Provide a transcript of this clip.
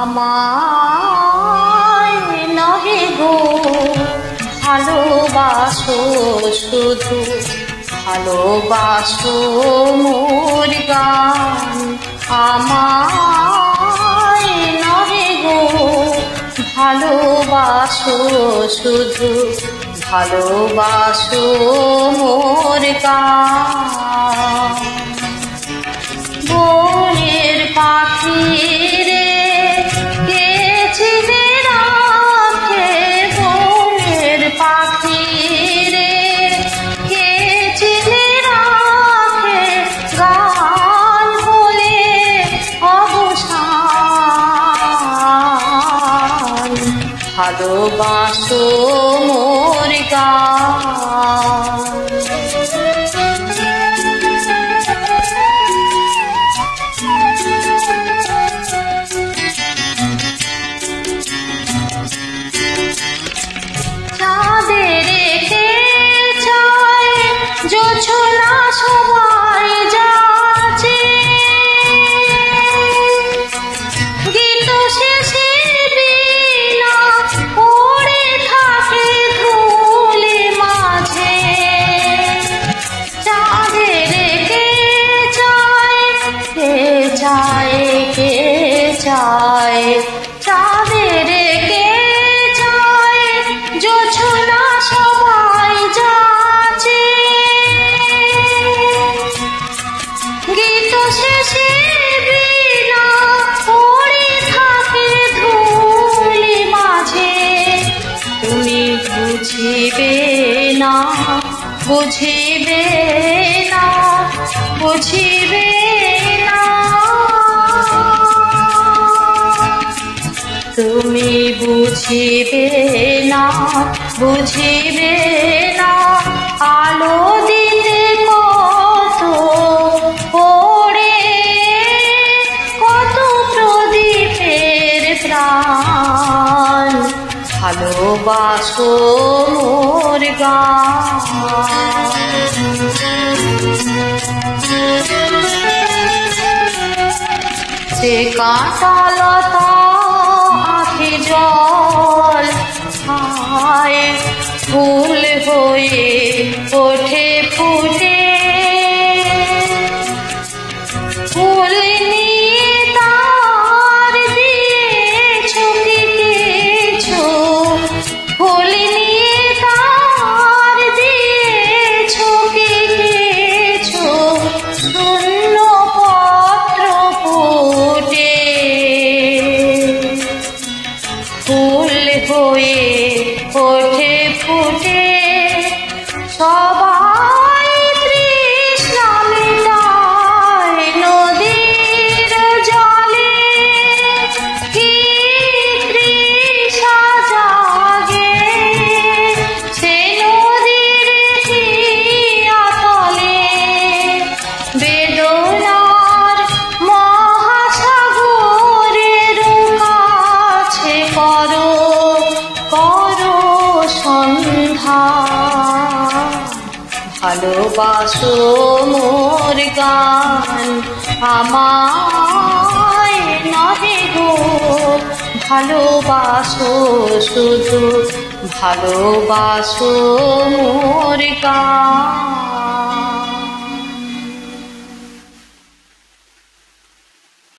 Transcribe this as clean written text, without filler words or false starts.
আমায় নহে গো ভালোবাসো, শুধু ভালোবাসো মোর গান। আমায় নহে গো ভালোবাসো, শুধু ভালোবাসো মোর গান। বনের পাখি রে কে চিনে রাখে, বনের পাখি রে কে চিনে রাখে, গান বলে অবসান। ভালোবাসো মোর গান। জোছনা সবাই যাচ্ছে, গীত শেষের বীণা পড়ে থাকে ধুলি মাঝে। চাঁদের কে চায়, কে চায়, কে চায়, চাঁদের কে চায়, জোছনা সবাই যাচ্ছে, গীত শেষের বীণা পড়ে থাকে ধুলি মাঝে। তুমি বুঝিবে না, বুঝিবে না, বুঝিবে না, তুমি বুঝিবে না, বুঝিবে না। আলো দিতে কত পড়ে, কত প্রদীপের প্রাণ। ভালোবাসো মোর গান। যে কাঁটা লতা আঁখি জল খায়, ফুল হয়ে ওঠে ফুটে, ফুল নিয়ে তার দিয়েছো কি কিছু, ফুল নিয়ে তার দিয়েছো কি কিছু, শূন্য পত্র ফুটে, ফুল হয়ে ওঠে ফুটে। সবাই তৃষ্ণা মেটায় নদীর জলে, কি তৃষা জাগে সে নদীর তীরাতলে। বেদনার মহাসাগরের কাছে করো, করো সন্ধ্যা। ভালোবাসো মোর গান। আমায় নহে গো ভালোবাসো, শুধু ভালোবাসো মোর গান।